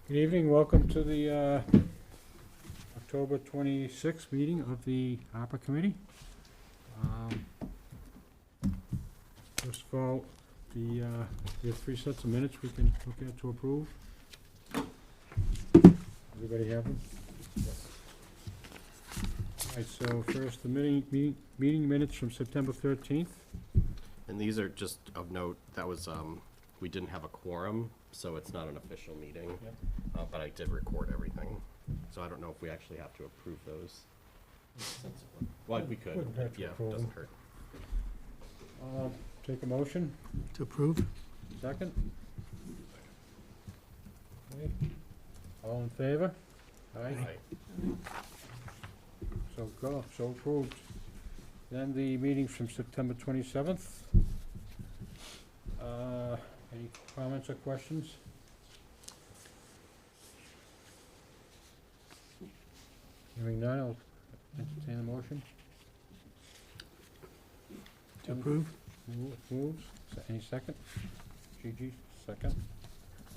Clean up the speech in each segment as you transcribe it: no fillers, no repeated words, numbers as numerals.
Good evening, welcome to the October 26th meeting of the ARPA Committee. First of all, we have 3 sets of minutes we can look at to approve. Everybody have them? All right, so first, the meeting minutes from September 13th. And these are just of note, that was, we didn't have a quorum, so it's not an official meeting. Yep. But I did record everything, so I don't know if we actually have to approve those. Well, we could, Wouldn't hurt to yeah, approve doesn't them. hurt. Take a motion, To approve? second. Okay. All in favor? Aye. So approved. Then the meeting from September 27th. Any comments or questions? Hearing none, I'll entertain the motion. To approve? Moves. Any second? Gigi, second.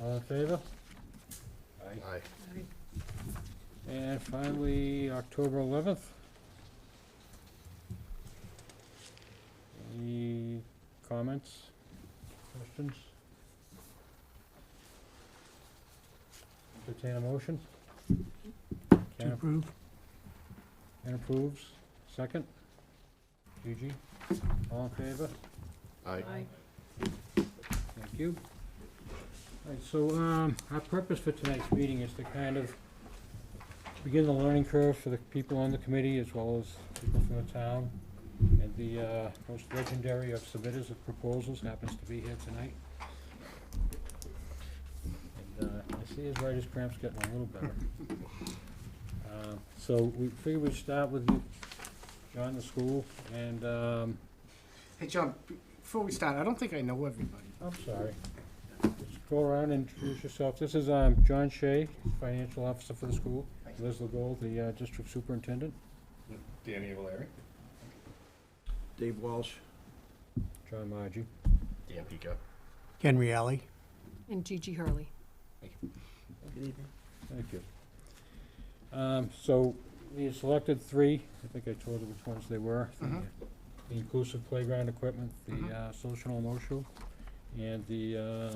All in favor? Aye. And finally, October 11th. Any comments, questions? Entertain a motion? To Ken approve? approves. Second? Gigi? All in favor? Aye. Thank you. All right, so, our purpose for tonight's meeting is to kind of begin the learning curve for the people on the committee as well as people from the town. And the, most legendary of submitters of proposals happens to be here tonight. And, I see his writer's cramp's getting a little better. So we figured we'd start with you, John, the school, and, Hey, John, before we start, I don't think I know everybody. I'm sorry. Just go around and introduce yourself. This is John Shea, Financial Officer for the school. Liz Legault, the District Superintendent. Danny Valeri. Dave Walsh. John Margie. Dan Pica. Ken Reale. And Gigi Hurley. Good evening. Thank you. So we selected 3. I think I told you which ones they were. The inclusive playground equipment, the social and emotional, and the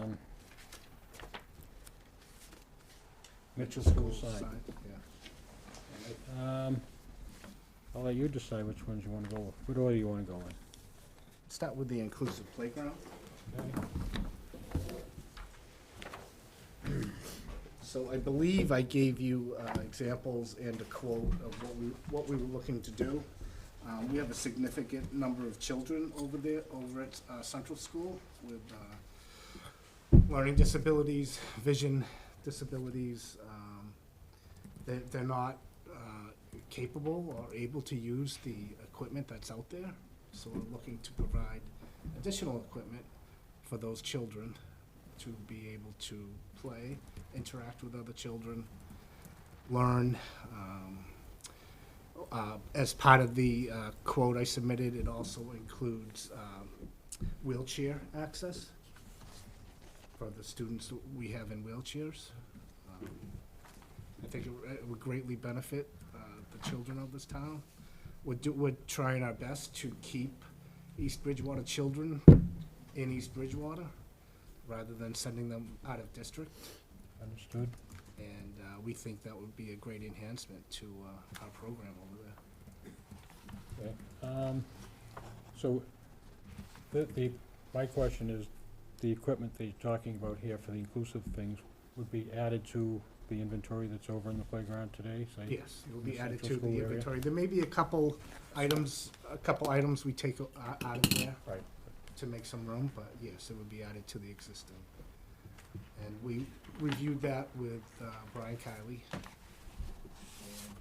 Mitchell School sign. I'll let you decide which ones you want to go with. What order you want to go in? Start with the inclusive playground. Okay. So I believe I gave you examples and a quote of what we were looking to do. We have a significant number of children over at Central School with learning disabilities, vision disabilities. They're not capable or able to use the equipment that's out there. So we're looking to provide additional equipment for those children to be able to play, interact with other children, learn. As part of the quote I submitted, it also includes wheelchair access for the students that we have in wheelchairs. I think it would greatly benefit the children of this town. We're trying our best to keep East Bridgewater children in East Bridgewater rather than sending them out of district. Understood. And we think that would be a great enhancement to our program over there. Okay. So my question is, the equipment that you're talking about here for the inclusive things would be added to the inventory that's over in the playground today? Say, Yes, it will in the be added central to school the area? inventory. There may be a couple items we take out of there Right. to make some room, but yes, it would be added to the existing. And we reviewed that with Brian Kiley. And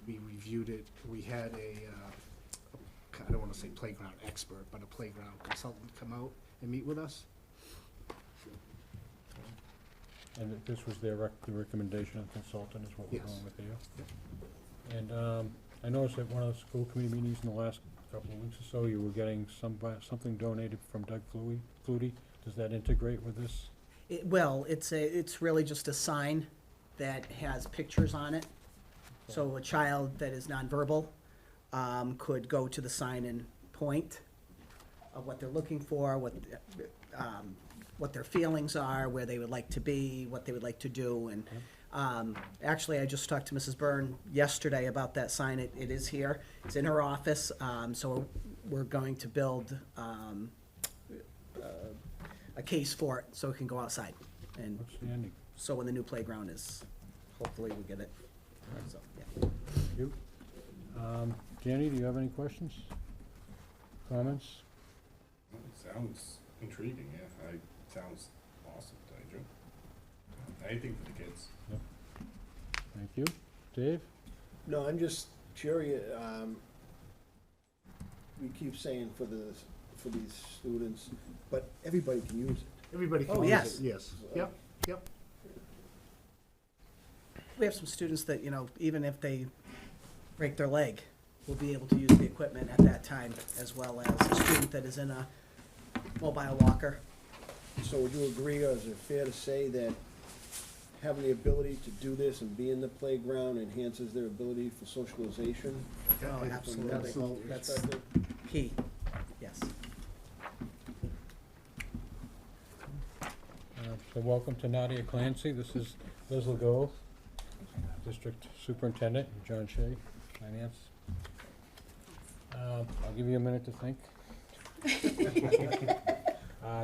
we reviewed it, we had I don't wanna say playground expert, but a playground consultant come out and meet with us. And this was the recommendation of the consultant is what we're Yes. going with here? And I noticed at one of the school committee meetings in the last couple of weeks or so, you were getting something donated from Doug Flutie. Does that integrate with this? Well, it's really just a sign that has pictures on it. So a child that is nonverbal could go to the sign and point of what they're looking for, what their feelings are, where they would like to be, what they would like to do. And actually, I just talked to Mrs. Byrne yesterday about that sign. It is here. It's in her office. So we're going to build a case for it so it can go outside. And Outstanding. so when the new playground is, hopefully we get it. So, yeah. Thank you. Jenny, do you have any questions? Comments? It sounds intriguing, yeah. Sounds awesome, Joe. Anything for the kids. Thank you. Dave? No, I'm just curious, we keep saying for these students, but everybody can use it. Everybody can Oh, use yes. it, yes. Yep, yep. We have some students that, even if they break their leg, will be able to use the equipment at that time, as well as a student that is in a mobile walker. So would you agree, or is it fair to say that having the ability to do this and be in the playground enhances their ability for socialization? Oh, From a absolutely. medical That's perspective? key, yes. So welcome to Nadia Clancy. This is Liz Legault, District Superintendent, and John Shea, Finance. I'll give you a minute to think.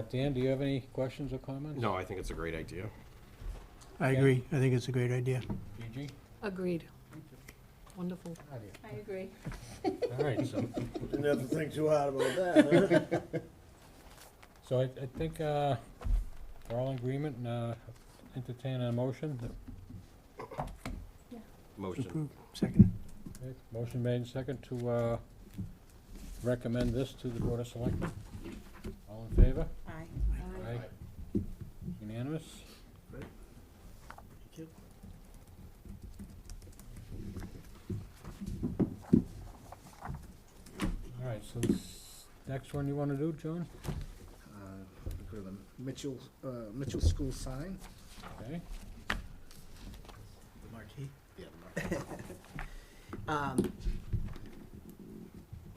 Dan, do you have any questions or comments? No, I think it's a great idea. I agree. I think it's a great idea. Gigi? Agreed. Wonderful. Nadia? I agree. All right, so, Didn't have to think too hard about that, huh? so I think, we're all in agreement, and, entertain a motion. Motion. Second. Okay, motion made and second to, recommend this to the Board of Selectmen. All in favor? Aye. Aye. Unanimous? Thank you. All right, so this next one you wanna do, John? Go to the Mitchell School sign. Okay, The marquee. Yeah.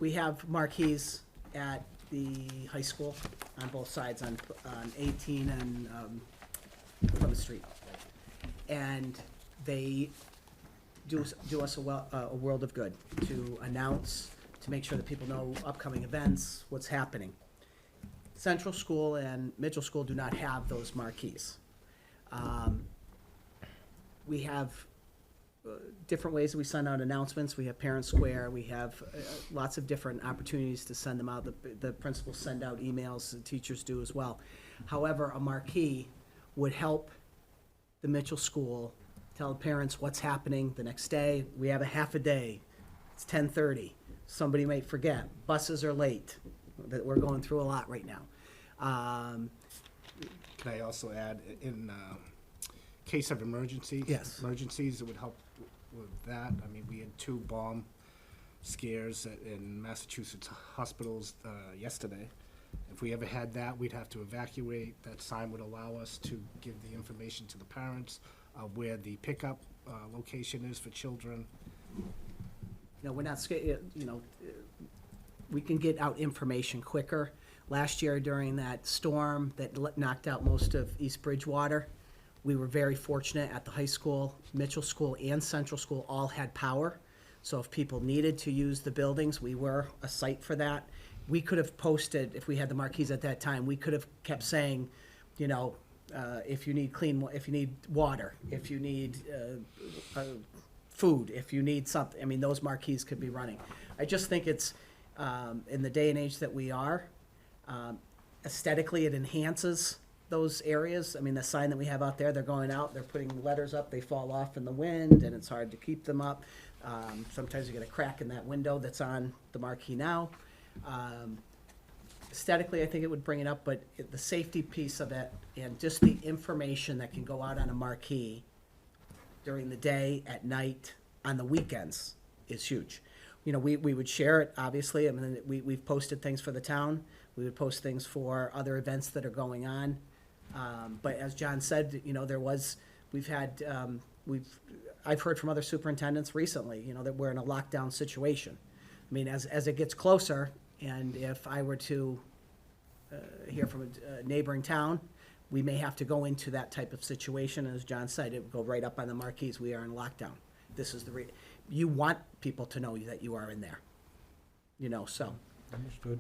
We have marquees at the high school on both sides, on 18 and Plymouth Street. And they do us a world of good to announce, to make sure that people know upcoming events, what's happening. Central School and Mitchell School do not have those marquees. We have different ways that we send out announcements. We have Parent Square. We have lots of different opportunities to send them out. The principals send out emails, the teachers do as well. However, a marquee would help the Mitchell School tell parents what's happening the next day. We have a half a day. It's 10:30. Somebody might forget. Buses are late. That we're going through a lot right now. Can I also add, in case of emergencies? Yes. Emergencies, it would help with that. I mean, we had 2 bomb scares in Massachusetts hospitals yesterday. If we ever had that, we'd have to evacuate. That sign would allow us to give the information to the parents of where the pickup location is for children. We're not scared, we can get out information quicker. Last year during that storm that knocked out most of East Bridgewater, we were very fortunate at the high school, Mitchell School and Central School all had power. So if people needed to use the buildings, we were a site for that. We could have posted, if we had the marquees at that time, we could have kept saying, if you need if you need water, if you need food, if you need something, I mean, those marquees could be running. I just think it's, in the day and age that we are, aesthetically it enhances those areas. I mean, the sign that we have out there, they're going out, they're putting letters up, they fall off in the wind, and it's hard to keep them up. Sometimes you get a crack in that window that's on the marquee now. Aesthetically, I think it would bring it up, but the safety piece of it and just the information that can go out on a marquee during the day, at night, on the weekends is huge. We would share it, obviously. I mean, we've posted things for the town. We would post things for other events that are going on. But as John said, we've had I've heard from other superintendents recently, you know, that we're in a lockdown situation. I mean, as it gets closer, and if I were to hear from a neighboring town, we may have to go into that type of situation. As John said, it would go right up on the marquees, we are in lockdown. This is you want people to know that you are in there, you know, so. Understood.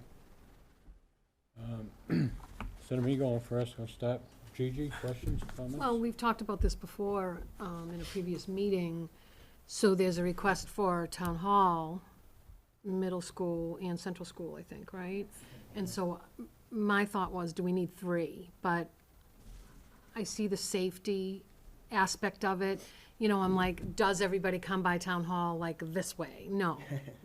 Instead of me going first, I'll start. Gigi, questions, comments? Well, we've talked about this before, in a previous meeting. So there's a request for town hall, middle school and central school, I think, right? And so my thought was, do we need 3? But I see the safety aspect of it. You know, I'm like, does everybody come by town hall like this way? No,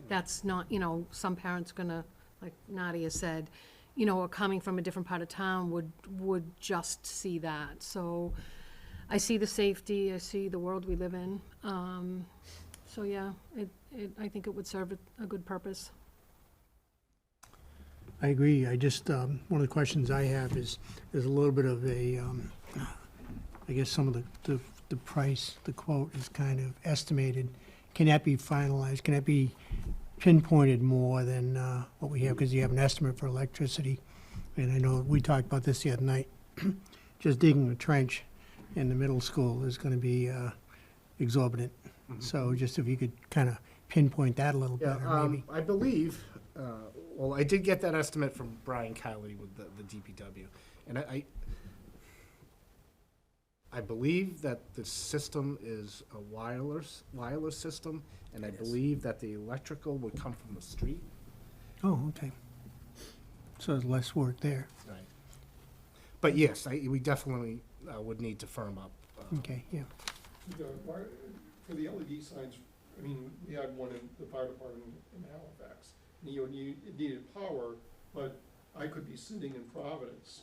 that's not, you know, some parents gonna, like Nadia said, you know, are coming from a different part of town would just see that. So I see the safety, I see the world we live in. So yeah, I think it would serve a good purpose. I agree. I just, one of the questions I have is, there's a little bit of a, I guess some of the price, the quote is kind of estimated. Can that be finalized? Can that be pinpointed more than what we have? Because you have an estimate for electricity. And I know we talked about this the other night. Just digging a trench in the middle school is going to be exorbitant. So just if you could kind of pinpoint that a little Yeah, better, maybe. I believe, well, I did get that estimate from Brian Kiley with the DPW. And I believe that the system is a wireless system, and I believe that the electrical would come from the street. Oh, okay. So there's less work there. Right. But yes, we definitely would need to firm up. Okay, yeah. For the LED signs, I mean, we had one in the fire department in Halifax. It needed power, but I could be sitting in Providence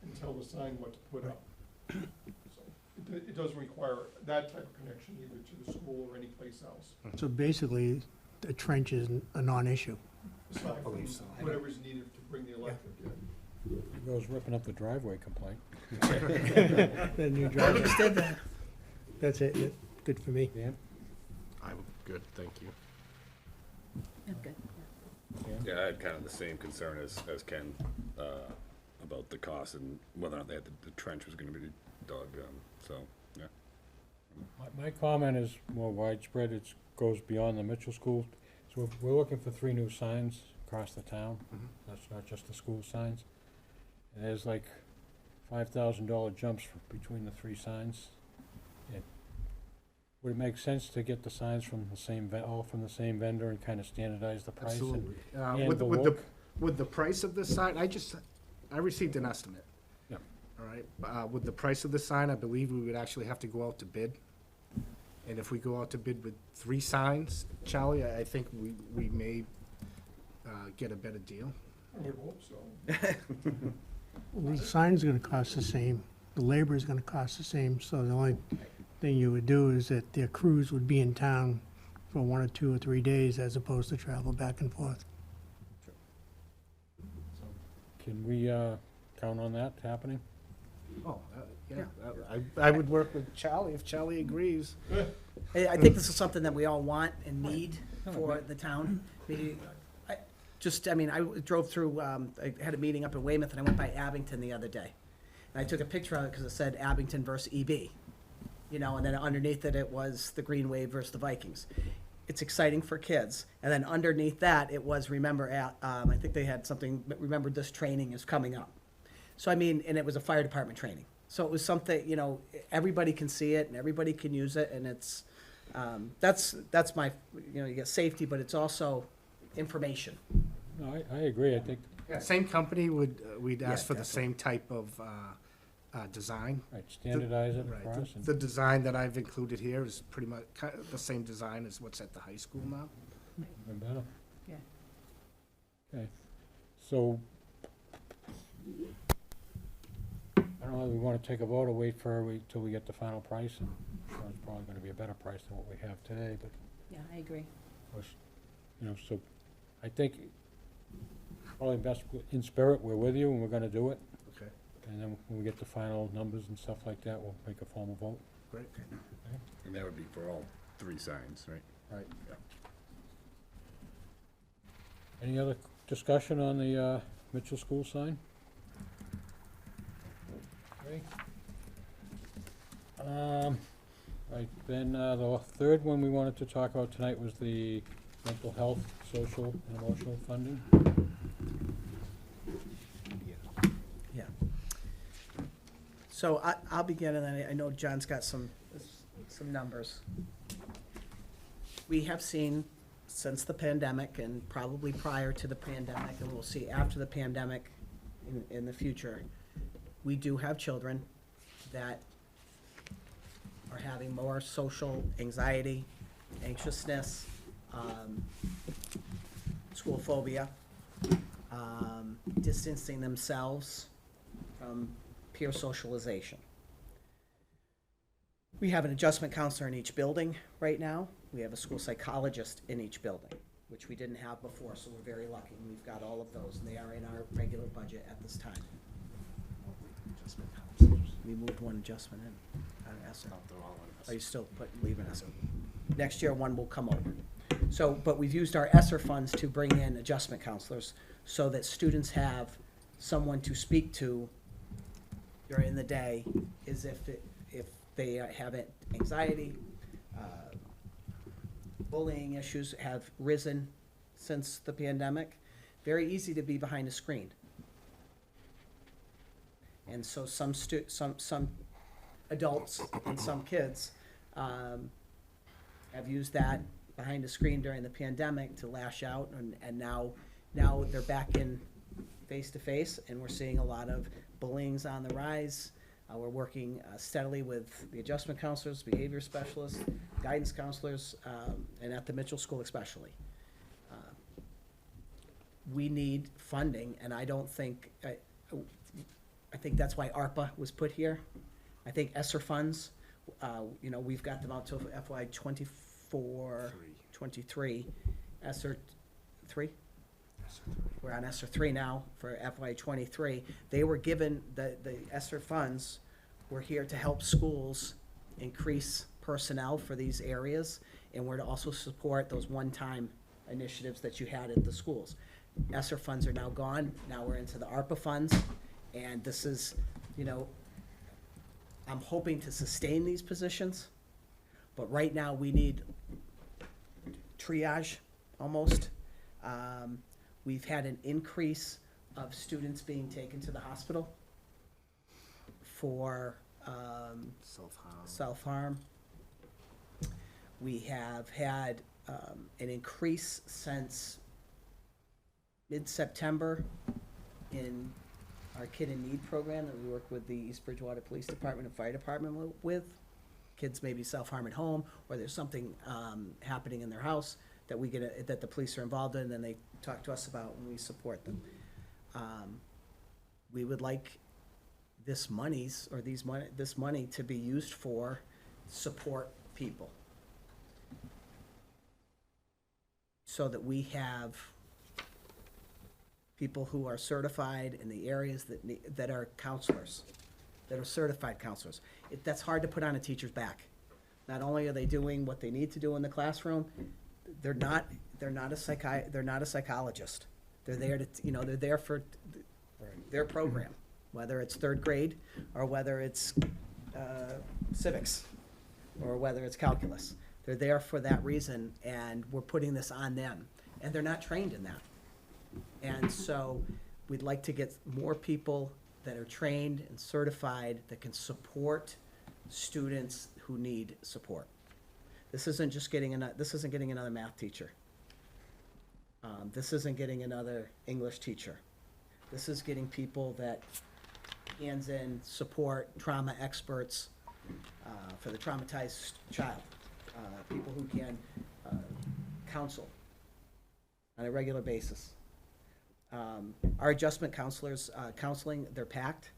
and tell the sign what to put up. So it doesn't require that type of connection either to the school or any place else, So basically, the trench is a non-issue. aside from believe so. whatever's needed to bring the electric in. It goes ripping up the driveway complaint. The new driveway. That's it. Yeah. Good for me. Dan? I'm good, thank you. Good. Dan? Yeah, I had kind of the same concern as Ken, about the cost and whether or not the trench was gonna be dug, so, yeah. My comment is more widespread. It goes beyond the Mitchell School. So we're looking for 3 new signs across the town. That's not just the school signs. And there's like $5,000 jumps between the 3 signs. Would it make sense to get the signs from the same, all from the same vendor and kind of standardize the price? Absolutely. and With the the look? with the price of this sign, I received an estimate. Yeah. All right. With the price of the sign, I believe we would actually have to go out to bid. And if we go out to bid with 3 signs, Charlie, I think we may get a better deal. I would hope so. Well, the sign's gonna cost the same, the labor is gonna cost the same, so the only thing you would do is that their crews would be in town for 1 or 2 or 3 days as opposed to travel back and forth. Can we count on that happening? Oh, yeah. I would work with Charlie if Charlie agrees. I think this is something that we all want and need for the town. I drove through, I had a meeting up in Weymouth, and I went by Abington the other day. And I took a picture of it because it said Abington versus EB. You know, and then underneath it was the Green Wave versus the Vikings. It's exciting for kids. And then underneath that, it was I think they had something, remember this training is coming up. So I mean, and it was a fire department training. So it was something, you know, everybody can see it and everybody can use it, and it's, that's my, you know, you get safety, but it's also information. No, I agree. I think, Yeah, same company we'd ask Yeah, for the same type of design. right, standardize it Right. across. and- The design that I've included here is pretty much the same design as what's at the high school now. Even better. Yeah. Okay, so, I don't know, we wanna take a vote or wait till we get the final price, and it's probably gonna be a better price than what we have today, but, Yeah, I agree. you know, so, I think, probably best, in spirit, we're with you, and we're gonna do it, Okay. and then when we get the final numbers and stuff like that, we'll make a formal vote. Great. And that would be for all 3 signs, right? Right. Any other discussion on the Mitchell School sign? Okay. Right, then the third one we wanted to talk about tonight was the mental health, social, and emotional funding. Yeah. So I'll begin, and then I know John's got some numbers. We have seen since the pandemic, and probably prior to the pandemic, and we'll see after the pandemic in the future, we do have children that are having more social anxiety, anxiousness, school phobia, distancing themselves from peer socialization. We have an adjustment counselor in each building right now. We have a school psychologist in each building, which we didn't have before, so we're very lucky. We've got all of those, and they are in our regular budget at this time. Adjustment counselors. We moved one adjustment in. I don't ask. Not they're all in Are this. you still leaving us? Next year, one will come over. So, but we've used our ESSER funds to bring in adjustment counselors so that students have someone to speak to during the day, is if they have anxiety, bullying issues have risen since the pandemic. Very easy to be behind a screen. And so some adults and some kids have used that behind a screen during the pandemic to lash out, and now they're back in face-to-face, and we're seeing a lot of bullying's on the rise. We're working steadily with the adjustment counselors, behavior specialists, guidance counselors, and at the Mitchell School especially. We need funding, and I don't think, I think that's why ARPA was put here. I think ESSER funds, we've got them out to FY 24, 23. ESSER 3? We're on ESSER 3 now for FY 23. They were given, the ESSER funds were here to help schools increase personnel for these areas, and we're to also support those one-time initiatives that you had at the schools. ESSER funds are now gone. Now we're into the ARPA funds, and this is, I'm hoping to sustain these positions, but right now we need triage almost. We've had an increase of students being taken to the hospital for Self-harm. self-harm. We have had an increase since mid-September in our Kid in Need program that we work with the East Bridgewater Police Department and Fire Department with. Kids maybe self-harm at home, or there's something happening in their house that that the police are involved in, and they talk to us about, and we support them. We would like this money to be used for support people, so that we have people who are certified in the areas that are counselors, that are certified counselors. That's hard to put on a teacher's back. Not only are they doing what they need to do in the classroom, they're not a psychologist. They're there to, they're there for their program, whether it's 3rd grade, or whether it's civics, or whether it's calculus. They're there for that reason, and we're putting this on them, and they're not trained in that. And so we'd like to get more people that are trained and certified that can support students who need support. This isn't just getting another math teacher. This isn't getting another English teacher. This is getting people that hands-in support, trauma experts for the traumatized child, people who can counsel on a regular basis. Our adjustment counselors, counseling, they're packed.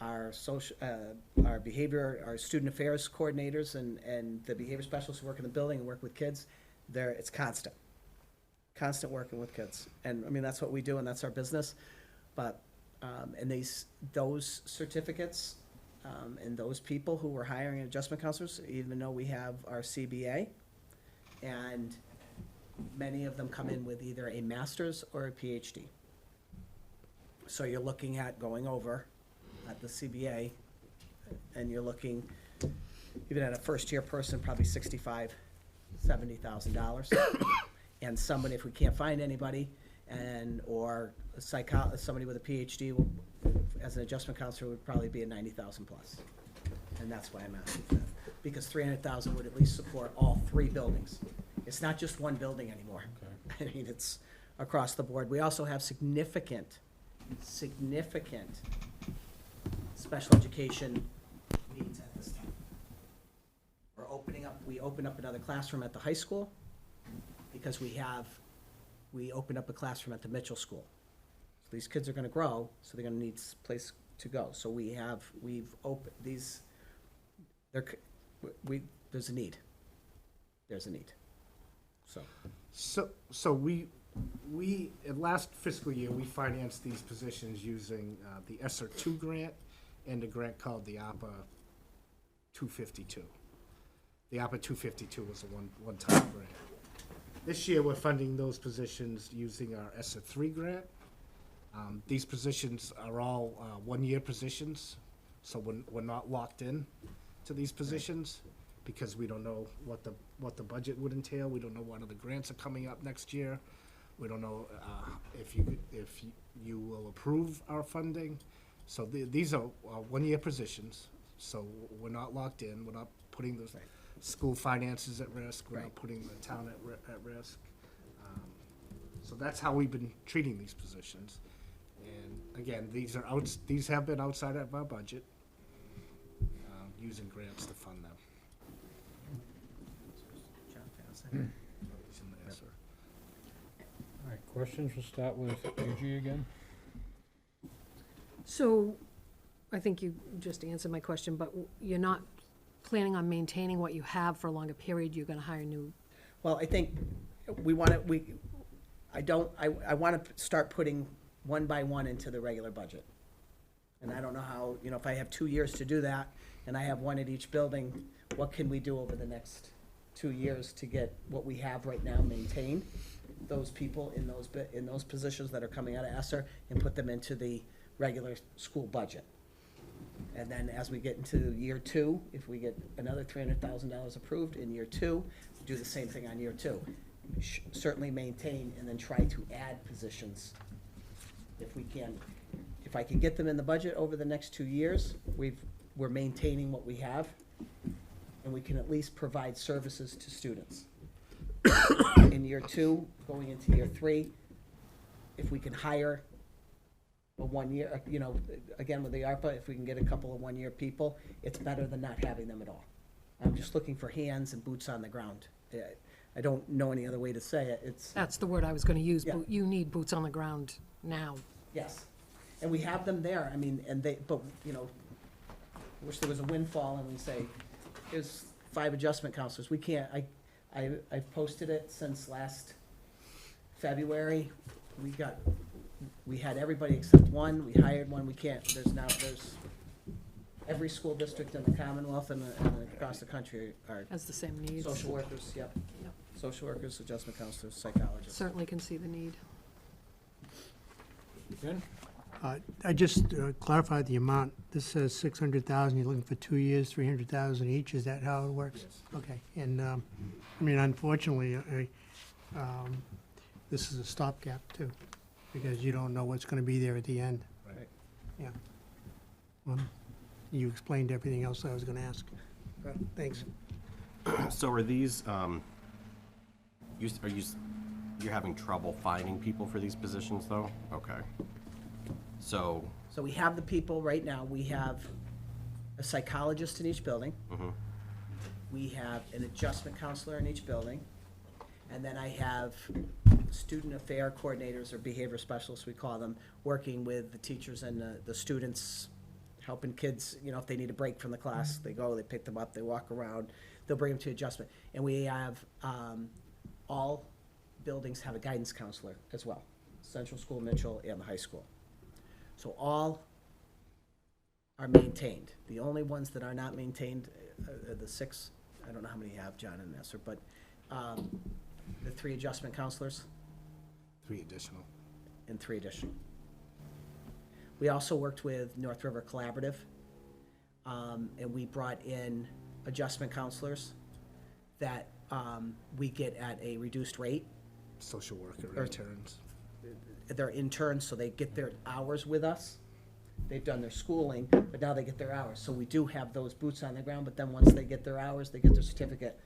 Our behavior, our student affairs coordinators and the behavior specialists who work in the building and work with kids, it's constant working with kids. And I mean, that's what we do, and that's our business. But, and those certificates And those people who were hiring adjustment counselors, even though we have our CBA, and many of them come in with either a master's or a PhD. So you're looking at going over at the CBA, and you're looking, even at a first-year person, probably $65,000-$70,000. And somebody, if we can't find anybody, or somebody with a PhD as an adjustment counselor would probably be a 90,000 plus. And that's why I'm asking for that, because 300,000 would at least support all 3 buildings. It's not just one building anymore. I mean, it's across the board. We also have significant special education needs at this time. We opened up another classroom at the high school, because we opened up a classroom at the Mitchell School. So these kids are gonna grow, so they're gonna need a place to go. So we've opened these, there's a need. There's a need, so. So we, in last fiscal year, we financed these positions using the ESSER 2 grant and a grant called the ARPA 252. The ARPA 252 was a one-time grant. This year, we're funding those positions using our ESSER 3 grant. These positions are all one-year positions, so we're not locked in to these positions because we don't know what the budget would entail. We don't know what other grants are coming up next year. We don't know if you will approve our funding. So these are one-year positions, so we're not locked in. We're not putting the school finances at risk. We're not putting the town at risk. So that's how we've been treating these positions. And again, these have been outside of our budget, using grants to fund them. All right, questions? We'll start with Gigi again. So, I think you just answered my question, but you're not planning on maintaining what you have for a longer period, you're gonna hire new? Well, I think I want to start putting one by one into the regular budget. And I don't know how, if I have 2 years to do that, and I have one at each building, what can we do over the next 2 years to get what we have right now maintained? Those people in those positions that are coming out of ESSER, and put them into the regular school budget. And then as we get into year 2, if we get another $300,000 approved in year 2, do the same thing on year 2. Certainly maintain and then try to add positions if we can. If I can get them in the budget over the next 2 years, we're maintaining what we have, and we can at least provide services to students. In year 2, going into year 3, if we can hire a 1 year, again with the ARPA, if we can get a couple of 1-year people, it's better than not having them at all. I'm just looking for hands and boots on the ground. I don't know any other way to say it. That's the word I was gonna use, Yeah. you need boots on the ground now. Yes, and we have them there, I mean, wish there was a windfall and we say, here's 5 adjustment counselors. We can't, I've posted it since last February. We had everybody except one, we hired one, there's every school district in the Commonwealth and across the country are Has the same needs. social workers, yep. Yep. Social workers, adjustment counselors, psychologists. Certainly can see the need. Ben? I just clarified the amount. This says 600,000, you're looking for 2 years, 300,000 each, is that how it works? Yes. Okay, and, unfortunately, this is a stopgap too, because you don't know what's gonna be there at the end. Right. Yeah. Well, you explained everything else I was gonna ask. Thanks. So are these, you're having trouble finding people for these positions, though? Okay. So, So we have the people right now, we have a psychologist in each building. mhm. We have an adjustment counselor in each building. And then I have student affair coordinators or behavior specialists, we call them, working with the teachers and the students, helping kids, if they need a break from the class, they go, they pick them up, they walk around, they'll bring them to adjustment. And we have, all buildings have a guidance counselor as well, Central School, Mitchell, and the high school. So all are maintained. The only ones that are not maintained are the 6, I don't know how many you have, John and Esther, but the 3 adjustment counselors 3 additional. and 3 additional. We also worked with North River Collaborative, and we brought in adjustment counselors that we get at a reduced rate. Social worker Or- interns. They're interns, so they get their hours with us. They've done their schooling, but now they get their hours. So we do have those boots on the ground, but then once they get their hours, they get their certificate.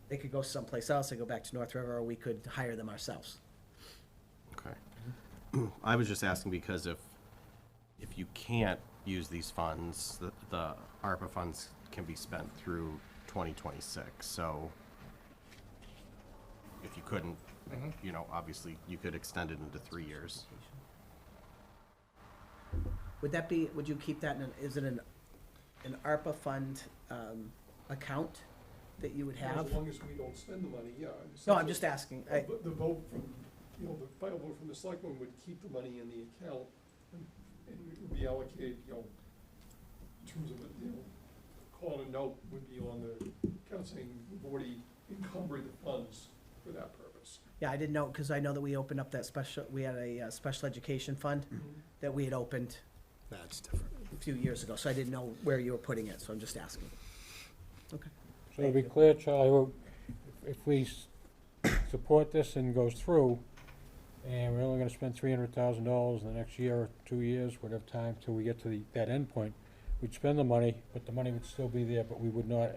They could go someplace else, they go back to North River, or we could hire them ourselves. Okay. I was just asking because if you can't use these funds, the ARPA funds can be spent through 2026, so if you couldn't, you know, obviously, you could extend it into 3 years. Would that be, would you keep that in, is it an ARPA fund account that you would have? As long as we don't spend the money, yeah. No, I'm just asking. But the vote from, you know, the final vote from the selectmen would keep the money in the account and it would be allocated, you know, in terms of, you know, call it a note would be on the account saying we've already encumbered the funds for that purpose. Yeah, I didn't know, because I know that we opened up that special, we had a special education fund that we had opened That's different. a few years ago, so I didn't know where you were putting it, so I'm just asking. Okay. So to be clear, Charlie, if we support this and goes through, and we're only gonna spend $300,000 in the next year or 2 years, whatever time, till we get to that end point, we'd spend the money, but the money would still be there, but we would not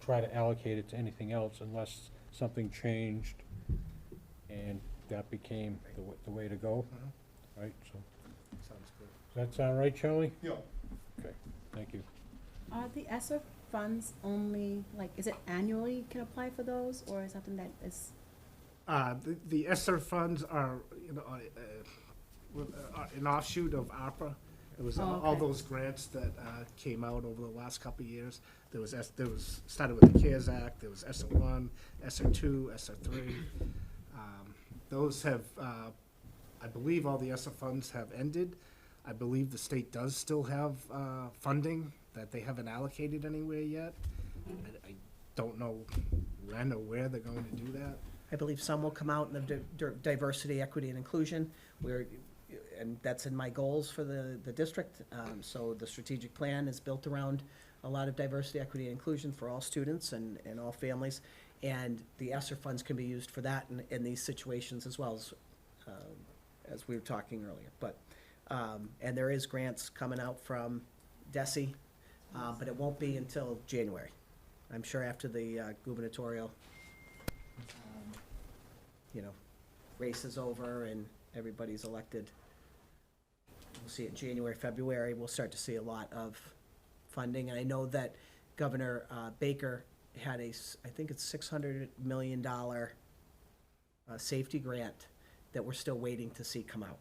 try to allocate it to anything else unless something changed and that became the way to go, right? So, Sounds good. does that sound right, Charlie? Yeah, Okay, thank you. Are the ESSER funds only, like, is it annually you can apply for those, or is something that is, The ESSER funds are, you know, an offshoot of ARPA. It was Oh, all okay. those grants that came out over the last couple of years. There was started with the CARES Act, there was ESSER 1, ESSER 2, ESSER 3. Those have, I believe all the ESSER funds have ended. I believe the state does still have funding that they haven't allocated anywhere yet. I don't know when or where they're going to do that. I believe some will come out in the diversity, equity, and inclusion, where, and that's in my goals for the district. So the strategic plan is built around a lot of diversity, equity, and inclusion for all students and all families. And the ESSER funds can be used for that in these situations as well as we were talking earlier. But, and there is grants coming out from DESE, but it won't be until January. I'm sure after the gubernatorial race is over and everybody's elected. We'll see it January, February, we'll start to see a lot of funding. And I know that Governor Baker had I think it's $600 million safety grant that we're still waiting to see come out.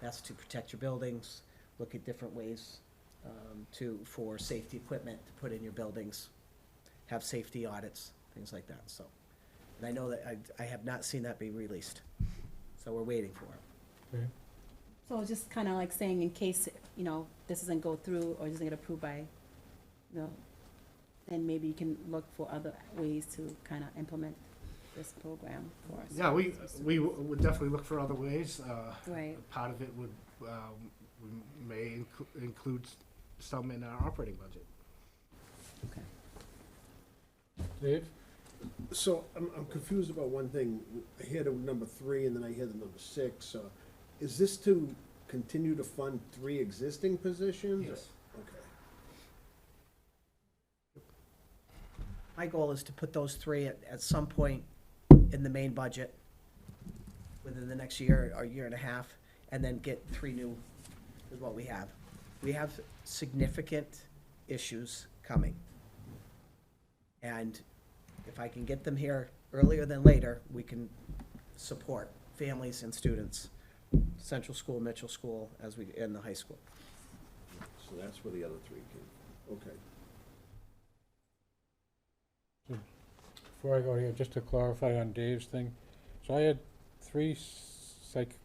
That's to protect your buildings, look at different ways for safety equipment to put in your buildings, have safety audits, things like that, so. And I know that I have not seen that be released, so we're waiting for it. Okay. so it's just kind of like saying in case, you know, this doesn't go through or doesn't get approved by, you know, then maybe you can look for other ways to kind of implement this program for us. Yeah, we would definitely look for other ways. Right. Part of it would, we may include some in our operating budget. Dave? So I'm confused about one thing. I hear the number 3 and then I hear the number 6. Is this to continue to fund 3 existing positions? Yes. Okay. My goal is to put those 3 at some point in the main budget within the next year or year and a half, and then get 3 new is what we have. We have significant issues coming. And if I can get them here earlier than later, we can support families and students, Central School, Mitchell School, and the high school. So that's where the other 3 came. Okay. Before I go here, just to clarify on Dave's thing, so I had 3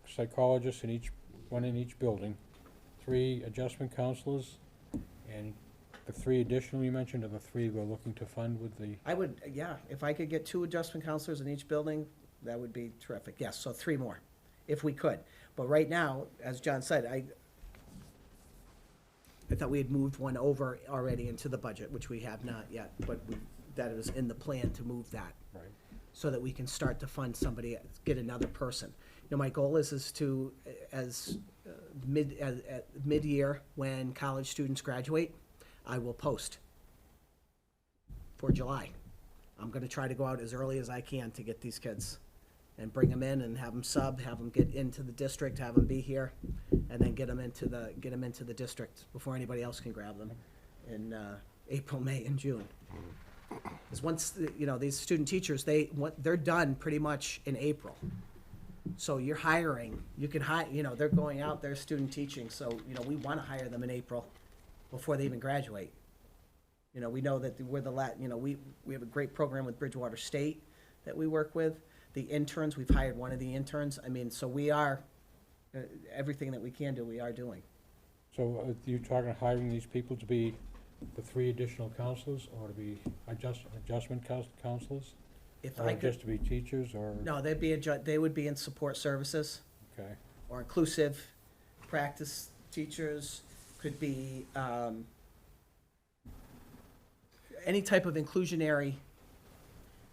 psychologists in one in each building, 3 adjustment counselors, And the 3 additional you mentioned are the 3 we're looking to fund with the, I would, yeah, if I could get 2 adjustment counselors in each building, that would be terrific. Yes, so 3 more, if we could. But right now, as John said, I thought we had moved one over already into the budget, which we have not yet, but that is in the plan to move that, right? so that we can start to fund somebody, get another person. You know, my goal is to, at mid-year, when college students graduate, I will post for July. I'm gonna try to go out as early as I can to get these kids and bring them in and have them sub, have them get into the district, have them be here, and then get them into the district before anybody else can grab them in April, May, and June. Because once, you know, these student teachers, they're done pretty much in April. So you're hiring, you can hire, you know, they're going out, they're student teaching, so, you know, we wanna hire them in April before they even graduate. You know, we know that we're we have a great program with Bridgewater State that we work with. The interns, we've hired one of the interns. I mean, so we are, everything that we can do, we are doing. So you talking hiring these people to be the 3 additional counselors, or to be adjustment counselors? If Or I could, just to be teachers, or, no, they would be in support services okay, or inclusive practice teachers, could be, any type of inclusionary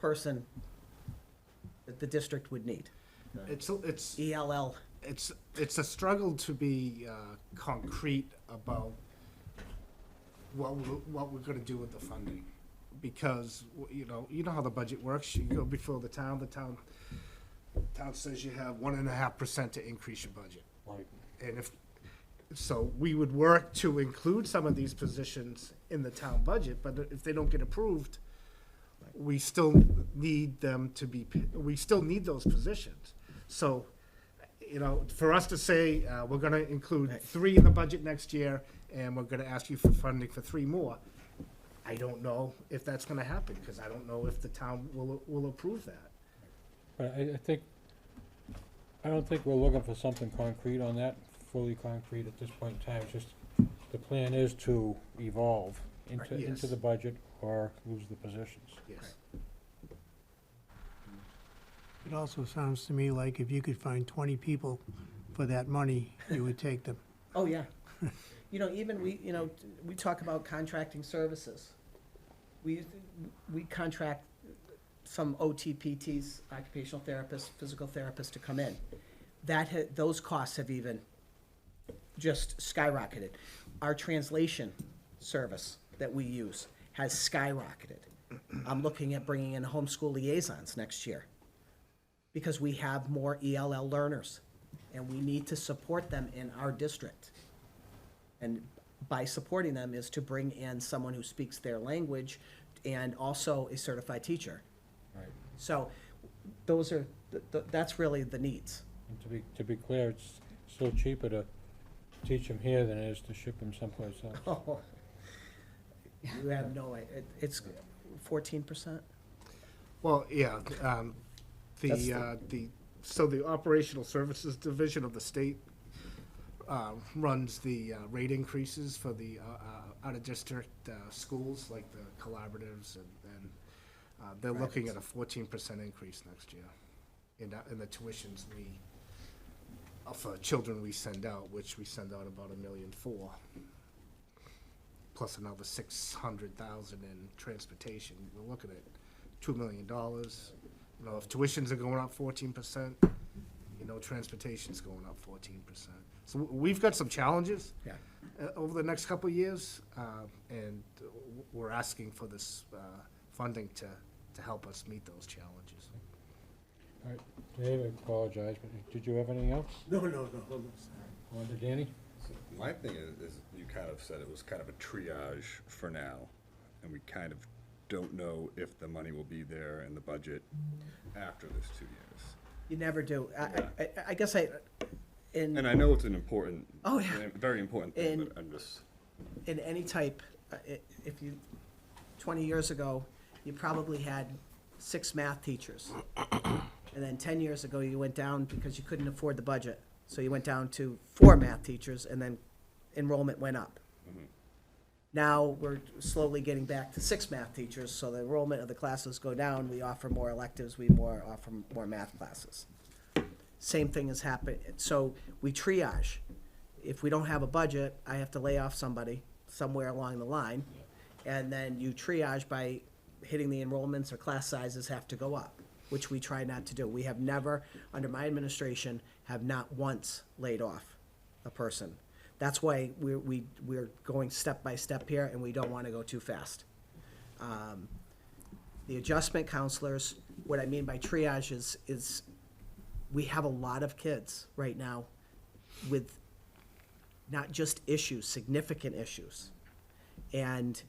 person that the district would need. It's ELL. it's a struggle to be concrete about what we're gonna do with the funding. Because, you know how the budget works, you go before the town says you have 1.5% to increase your budget. right, And so we would work to include some of these positions in the town budget, but if they don't get approved, we still need we still need those positions. So, you know, for us to say, we're gonna include 3 in the budget next year, and we're gonna ask you for funding for 3 more, I don't know if that's gonna happen, because I don't know if the town will approve that. but I don't think we're looking for something concrete on that, fully concrete at this point in time. It's just, the plan is to evolve into Yes. the budget or lose the positions. Yes. It also sounds to me like if you could find 20 people for that money, you would take them. Oh, yeah. You know, even we talk about contracting services. We contract some OTPTs, occupational therapists, physical therapists, to come in. Those costs have even just skyrocketed. Our translation service that we use has skyrocketed. I'm looking at bringing in homeschool liaisons next year because we have more ELL learners, and we need to support them in our district. And by supporting them is to bring in someone who speaks their language and also a certified teacher. Right. So those are, that's really the needs. And to be clear, it's still cheaper to teach them here than it is to ship them someplace else. Oh, you have no, it's 14%? Well, yeah, That's so the Operational Services Division of the state runs the rate increases for the out-of-district schools, like the collaboratives, and they're looking at a 14% increase next year in the tuitions for children we send out, which we send out about $1.4 million, plus another $600,000 in transportation. We're looking at $2 million. You know, if tuitions are going up 14%, you know, transportation's going up 14%. So we've got some challenges Yeah. over the next couple of years, and we're asking for this funding to help us meet those challenges. All right, Dave, I apologize, but did you have anything else? No, I'm sorry. On to Danny? So my thing is, you kind of said it was kind of a triage for now, and we kind of don't know if the money will be there in the budget after this 2 years. You never do. Yeah. I guess And I know it's an important, Oh, yeah. very important thing, And- but I'm just, in any type, 20 years ago, you probably had 6 math teachers. And then 10 years ago, you went down because you couldn't afford the budget. So you went down to 4 math teachers, and then enrollment went up. Now, we're slowly getting back to 6 math teachers, so the enrollment of the classes go down, we offer more electives, we offer more math classes. Same thing has happened, so we triage. If we don't have a budget, I have to lay off somebody somewhere along the line, and then you triage by hitting the enrollments or class sizes have to go up, which we try not to do. We have never, under my administration, have not once laid off a person. That's why we're going step by step here, and we don't want to go too fast. The adjustment counselors, what I mean by triage is we have a lot of kids right now with not just issues, significant issues. And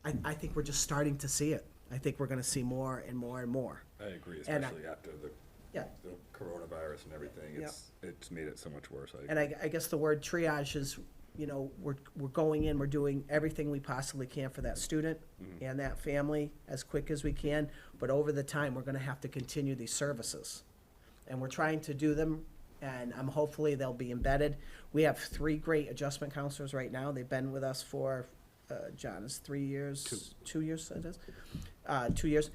I think we're just starting to see it. I think we're gonna see more and more and more. I agree, And especially after the coronavirus and everything, it's made it so much worse. And I guess the word triage is, you know, we're going in, we're doing everything we possibly can for that student and that family as quick as we can, but over the time, we're gonna have to continue these services. And we're trying to do them, and hopefully they'll be embedded. We have 3 great adjustment counselors right now. They've been with us for, John, it's 3 years? 2 years, it is? 2 years.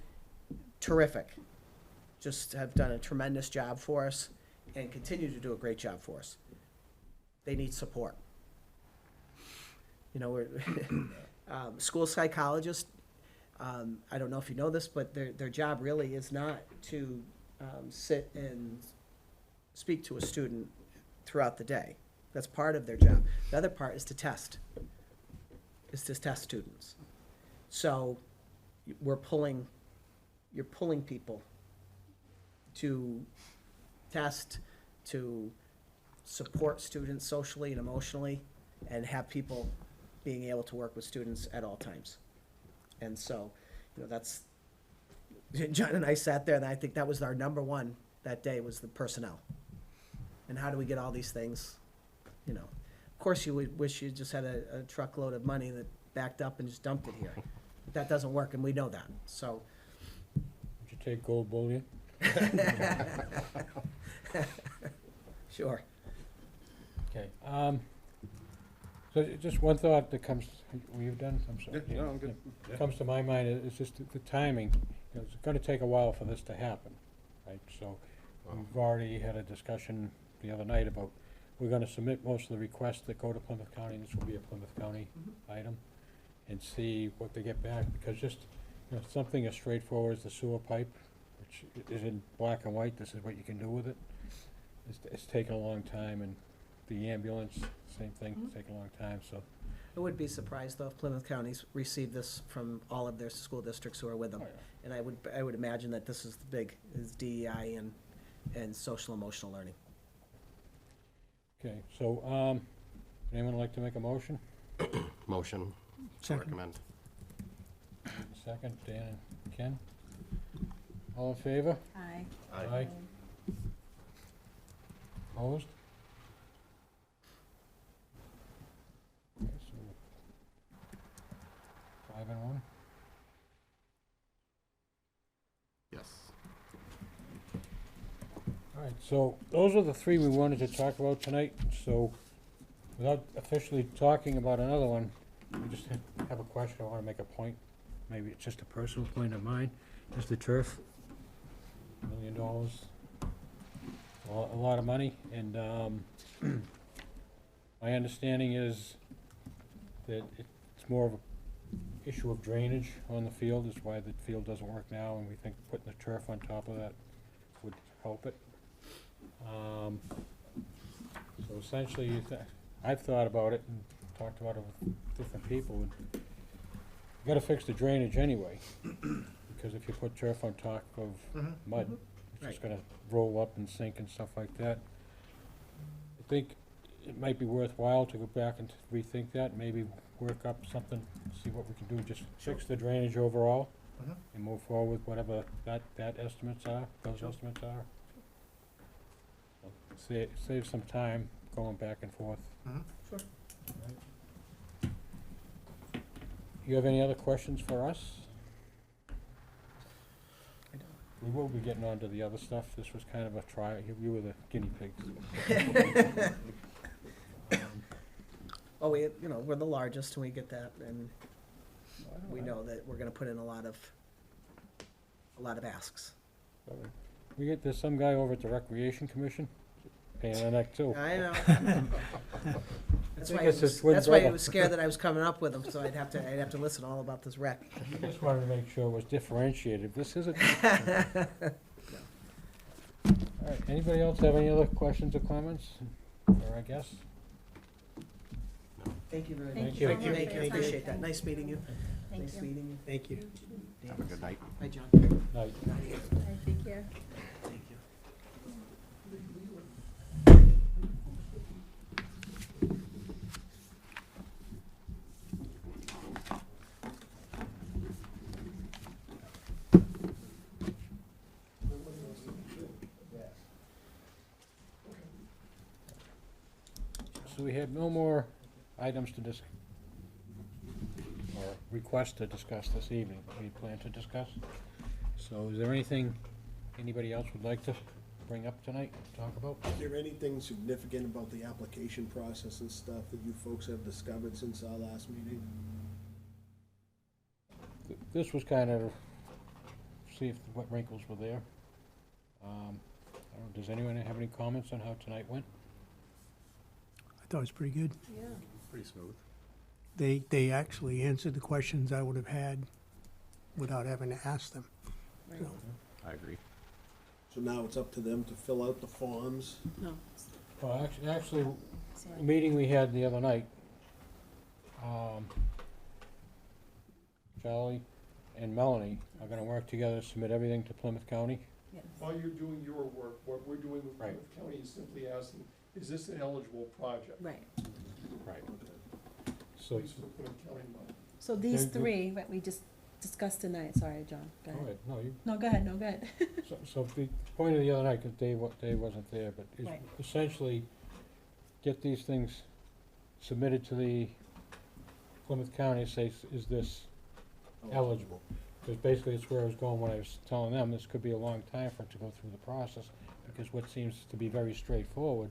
Terrific. Just have done a tremendous job for us and continue to do a great job for us. They need support. You know, we're, school psychologists, I don't know if you know this, but their job really is not to sit and speak to a student throughout the day. That's part of their job. The other part is to test students. So you're pulling people to test, to support students socially and emotionally, and have people being able to work with students at all times. And so, you know, that's, John and I sat there, and I think that was our number one that day, was the personnel. And how do we get all these things, you know? Of course, you would wish you just had a truckload of money that backed up and just dumped it here. But that doesn't work, and we know that, so. Would you take gold bullion? Sure. Okay, so just one thought that comes, were you done? I'm sorry. Yeah, no, I'm good. Yeah. Comes to my mind, is just the timing. You know, it's gonna take a while for this to happen, right? So, we've already had a discussion the other night about, we're gonna submit most of the requests that go to Plymouth County, and this will be a Plymouth County item, and see what they get back, because just, you know, something as straightforward as the sewer pipe, which is in black and white, this is what you can do with it. It's taken a long time, and the ambulance, same thing, it's taken a long time, so. I would be surprised, though, if Plymouth County's received this from all of their school districts who are with them. Oh, yeah. And I would imagine that this is the big, is DEI and social emotional learning. Okay, so, anyone like to make a motion? Motion to Second. recommend. Second, Dan and Ken? All in favor? Aye. Aye. Opposed? Okay, so 5 and 1. Yes. All right, so those are the 3 we wanted to talk about tonight. So without officially talking about another one, we just have a question. I want to make a point. Maybe it's just a personal point of mine. Is the turf, $1 million, a lot of money. And my understanding is that it's more of a issue of drainage on the field, is why the field doesn't work now, and we think putting the turf on top of that would help it. So essentially, I've thought about it and talked about it with different people, and you gotta fix the drainage anyway, because if you put turf on top of mud, it's just gonna roll up and sink and stuff like that. I think it might be worthwhile to go back and rethink that, maybe work up something, see what we can do, just fix the drainage overall, and move forward with whatever that estimates are, those estimates are. Save some time going back and forth. Sure. Right. You have any other questions for us? I don't. We will be getting on to the other stuff. This was kind of a try. You were the guinea pigs. Oh, we're the largest, and we get that, and we know that we're gonna put in a lot of asks. There's some guy over at the Recreation Commission, paying the neck too. I know. That's think why it's his twin that's why he brother. was scared that I was coming up with him, so I'd have to listen all about this wreck. I just wanted to make sure it was differentiated. This isn't. All right, anybody else have any other questions or comments? Or I guess? Thank you very Thank much. you Thank very you. much for your time. Appreciate that. Nice meeting you. Thank Nice you. meeting you. Thank you. Have a good night. Hi, John. Night. Take care. Thank you. So we have no more items to discuss, or requests to discuss this evening, that we plan to discuss. So is there anything anybody else would like to bring up tonight, talk about? Is there anything significant about the application process and stuff that you folks have discovered since our last meeting? This was kind of, see if what wrinkles were there. I don't know, does anyone have any comments on how tonight went? I thought it was pretty good. Yeah. Pretty smooth. They actually answered the questions I would have had without having to ask them. Right. So, I agree. So now it's up to them to fill out the forms. No, Well, actually, sorry. the meeting we had the other night, Charlie and Melanie are gonna work together to submit everything to Plymouth County. Yes. While you're doing your work, what we're doing with Right. Plymouth County is simply asking, is this an eligible project? Right. Right. At So, least for the Plymouth County money. So these Very good. three that we just discussed tonight, sorry, John, go all ahead. right, no, you, No, go ahead, no, go ahead. so the point of the other night, 'cause Dave wasn't there, but is Right. essentially get these things submitted to the Plymouth County, say, is this eligible? Because basically it's where I was going when I was telling them, this could be a long time for it to go through the process, because what seems to be very straightforward,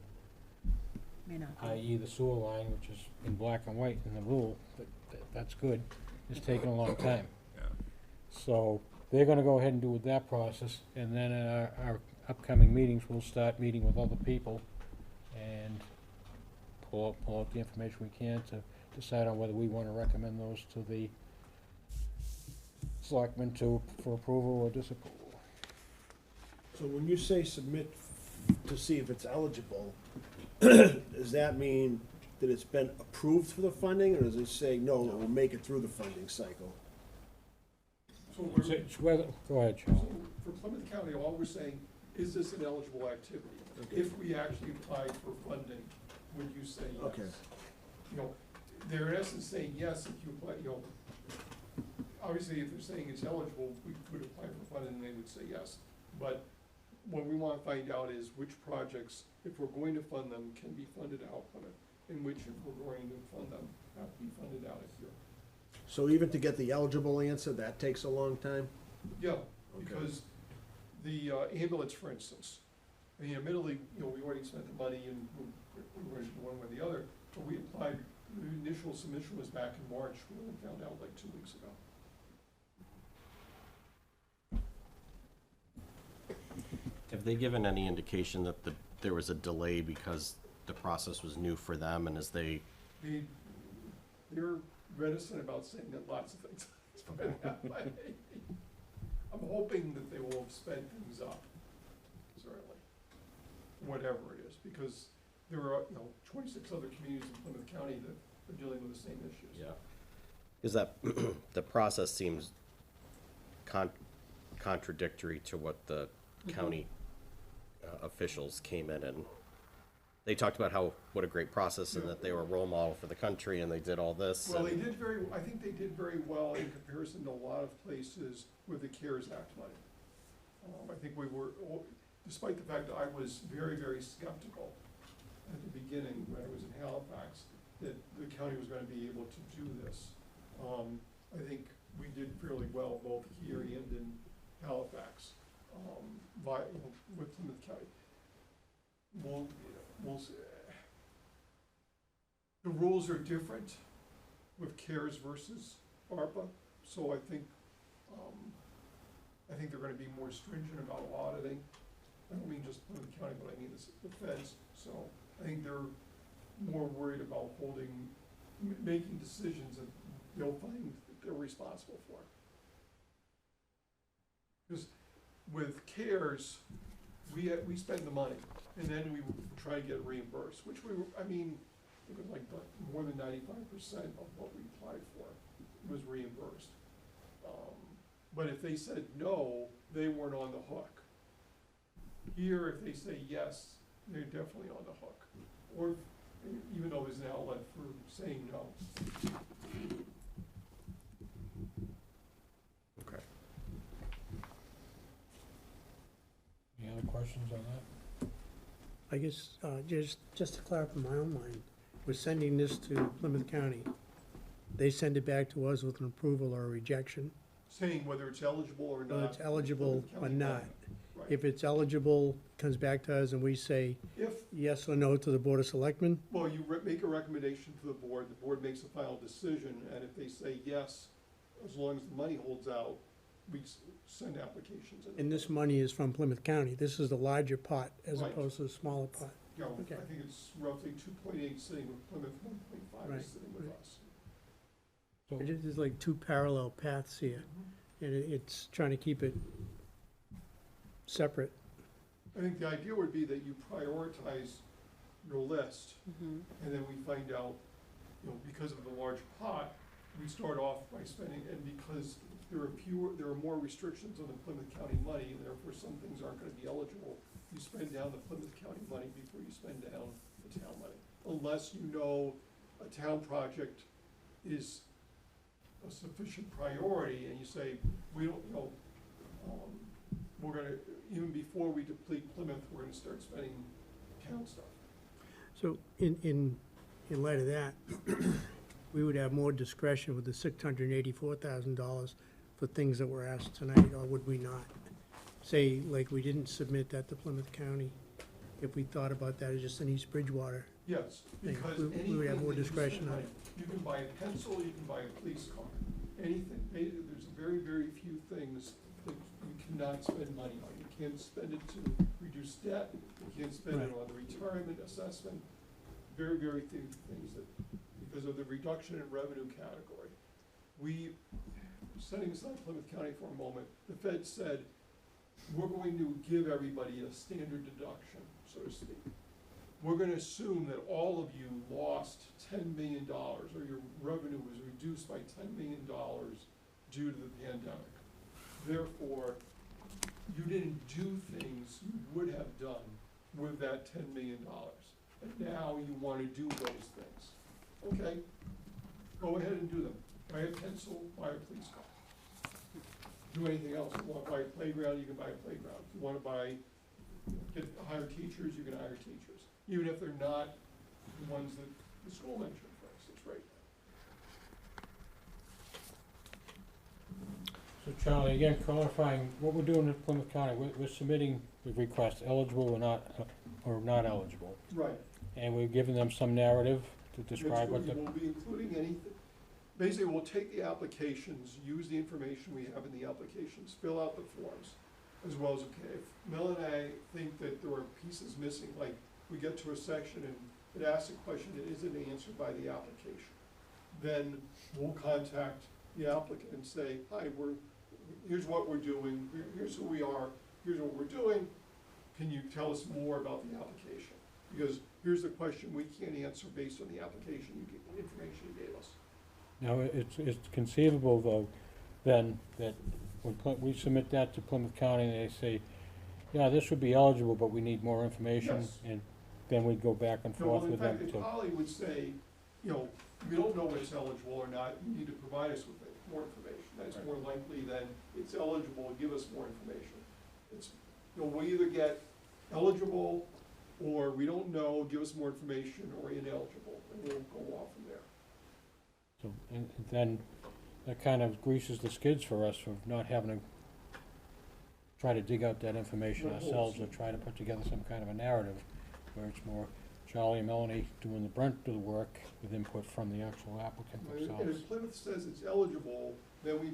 May not. i.e. the sewer line, which is in black and white in the rule, that's good, is taking a long time. Yeah. So they're gonna go ahead and do with that process, and then at our upcoming meetings, we'll start meeting with other people and pull out the information we can to decide on whether we wanna recommend those to the selectmen for approval or disapproval. So when you say submit to see if it's eligible, does that mean that it's been approved for the funding, or does it say, no, it will make it through the funding cycle? So we're, It's whether, go ahead, Charlie. so for Plymouth County, all we're saying, is this an eligible activity? Okay. If we actually applied for funding, would you say yes? Okay. You know, they're in essence saying yes if you apply, you know, obviously if they're saying it's eligible, we would apply for funding and they would say yes. But what we wanna find out is which projects, if we're going to fund them, can be funded out of Plymouth, and which, if we're going to fund them, have to be funded out of here. So even to get the eligible answer, that takes a long time? Yeah, Okay. because the ambulance, for instance, I mean, admittedly, you know, we already spent the money and we were one way or the other, but we applied, the initial submission was back in March, we only found out like 2 weeks ago. Have they given any indication that there was a delay because the process was new for them, and as they, They're reticent about saying that lots of things. Let's put it that way. I'm hoping that they will have sped things up, certainly, whatever it is, because there are, you know, 26 other communities in Plymouth County that are dealing with the same issues. yeah, is that, the process seems contradictory to what the county officials came in and they talked about what a great process and that they were a role model for the country and they did all this. Well, they and- did I think they did very well in comparison to a lot of places with the CARES Act money. I think we were, despite the fact that I was very, very skeptical at the beginning when I was in Halifax, that the county was gonna be able to do this. I think we did fairly well both here and in Halifax, with Plymouth County. We'll see. the rules are different with CARES versus ARPA, so I think they're gonna be more stringent about auditing. I don't mean just Plymouth County, but I mean the feds, so I think they're more worried about making decisions that they'll find that they're responsible for. Because with CARES, we spend the money, and then we try to get reimbursed, which I think it was like more than 95% of what we applied for was reimbursed. But if they said no, they weren't on the hook. Here, if they say yes, they're definitely on the hook. Or even though there's an outlet for saying no. Okay. Any other questions on that? I guess, just to clarify my own mind, we're sending this to Plymouth County. They send it back to us with an approval or a rejection, Saying whether it's eligible or not. whether it's eligible Plymouth or County not. government. Right. If it's eligible, it comes back to us and we say If, yes or no to the Board of Selectmen. well, you make a recommendation to the board makes a final decision, and if they say yes, as long as the money holds out, we send applications in. And this money is from Plymouth County. This is the larger pot as Right. opposed to the smaller pot. You know, Okay. I think it's roughly 2.8 sitting with Plymouth, 1.5 Right, is sitting with right. us. So, There's like two parallel paths here, and it's trying to keep it separate. I think the idea would be that you prioritize your list, Mhm. and then we find out, because of the large pot, we start off by spending, and because there are more restrictions on the Plymouth County money, and therefore some things aren't gonna be eligible, you spend down the Plymouth County money before you spend down the town money. Unless you know a town project is a sufficient priority, and you say, we don't, we're gonna, even before we deplete Plymouth, we're gonna start spending town stuff. So in light of that, we would have more discretion with the $684,000 for things that were asked tonight, or would we not? Say, like, we didn't submit that to Plymouth County, if we thought about that as just an East Bridgewater. Yes, Thing. because We anything would have more that you discretion spend on money, you can buy a pencil, you can buy a police car, anything. There's very, very few things that you cannot spend money on. You can't spend it to reduce debt, you can't spend it Right. on the retirement assessment. Very, very few things that, because of the reduction in revenue category. Setting aside Plymouth County for a moment, the Fed said, we're going to give everybody a standard deduction, so to speak. We're gonna assume that all of you lost $10 million, or your revenue was reduced by $10 million due to the pandemic. Therefore, you didn't do things you would have done with that $10 million. And now you wanna do those things. Okay, go ahead and do them. Buy a pencil, buy a police car. Do anything else. If you wanna buy a playground, you can buy a playground. If you wanna hire teachers, you can hire teachers. Even if they're not the ones that the school mentioned, for instance, right? so Charlie, again, clarifying, what we're doing in Plymouth County, we're submitting the request, eligible or not eligible. Right. And we're giving them some narrative to describe what the, We'll be including anything. Basically, we'll take the applications, use the information we have in the applications, fill out the forms, as well as, okay, if Mel and I think that there are pieces missing, like we get to a section and it asks a question that isn't answered by the application, then we'll contact the applicant and say, hi, here's what we're doing, here's who we are, here's what we're doing, can you tell us more about the application? Because here's the question we can't answer based on the application, information you gave us. now, it's conceivable though, then, that when we submit that to Plymouth County, and they say, yeah, this would be eligible, but we need more information, Yes. and then we'd go back and No, well, forth in with fact, them if to, Polly would say, we don't know what's eligible or not, you need to provide us with more information. That's Right. more likely than it's eligible, give us more information. It's, we either get eligible, or we don't know, give us more information, or ineligible, and we'll go off from there. so, and then that kind of greases the skids for us of not having to try to dig out that information Right. ourselves, or try to put together some kind of a narrative where it's more Charlie and Melanie doing the brunt of the work with input from the actual applicant And if themselves. Plymouth says it's eligible, then we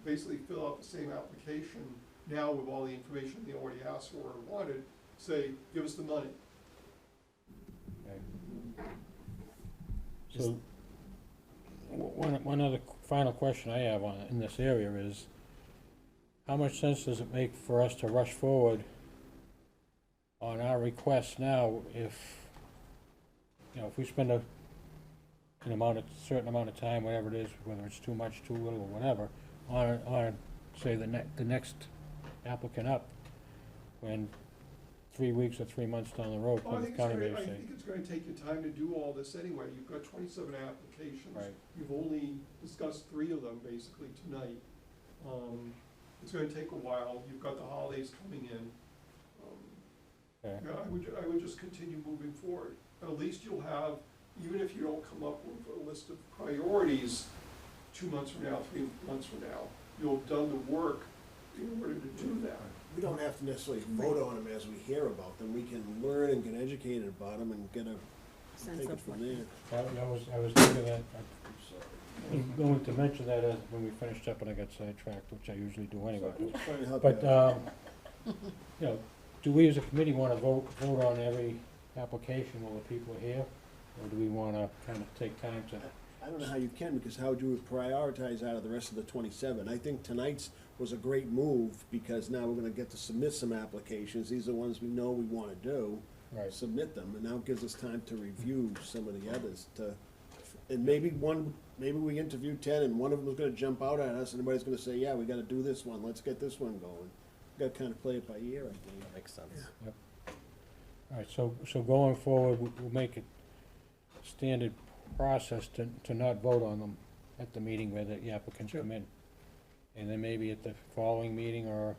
basically fill out the same application now with all the information they already asked for or wanted, say, give us the money. Okay. So, one other final question I have on, in this area is, how much sense does it make for us to rush forward on our request now if, you know, if we spend certain amount of time, whatever it is, whether it's too much, too little, or whatever, on, say, the next applicant up, when 3 weeks or 3 months down the road, Well, I Plymouth think County may I say, think it's gonna take you time to do all this anyway. You've got 27 applications. right, You've only discussed 3 of them basically tonight. It's gonna take a while. You've got the holidays coming in. okay, Yeah, I would just continue moving forward. At least you'll have, even if you don't come up with a list of priorities 2 months from now, 3 months from now, you'll have done the work in order to do that. We don't have to necessarily vote on them as we hear about them. We can learn and get educated about them and get a, Sense take it of from what- there. I was thinking that, I was going to mention that as, when we finished up and I got sidetracked, which I usually do anyway. Trying to help But, you out. you know, do we as a committee wanna vote on every application while the people are here? Or do we wanna kind of take time to, I don't know how you can, because how would you prioritize out of the rest of the 27? I think tonight's was a great move, because now we're gonna get to submit some applications. These are ones we know we wanna do. right, Submit them, and now it gives us time to review some of the others to, and maybe we interview 10 and one of them is gonna jump out at us and everybody's gonna say, yeah, we gotta do this one, let's get this one going. We gotta kinda play it by ear, I think. That makes sense. alright, so going forward, we'll make it standard process to not vote on them at the meeting where the applicants come in. And then maybe at the following meeting or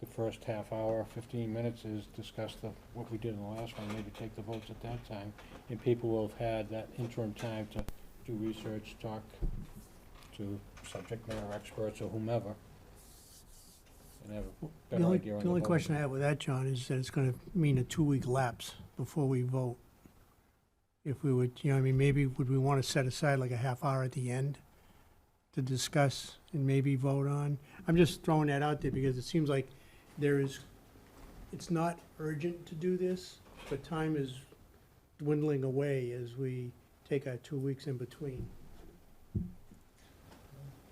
the first half hour, 15 minutes is discuss what we did in the last one, maybe take the votes at that time. And people will have had that interim time to do research, talk to subject matter experts or whomever. And have a better idea on the The only vote. question I have with that, John, is that it's gonna mean a 2-week lapse before we vote. If we would, you know, I mean, maybe would we wanna set aside like a half hour at the end to discuss and maybe vote on? I'm just throwing that out there because it seems like it's not urgent to do this, but time is dwindling away as we take our 2 weeks in between.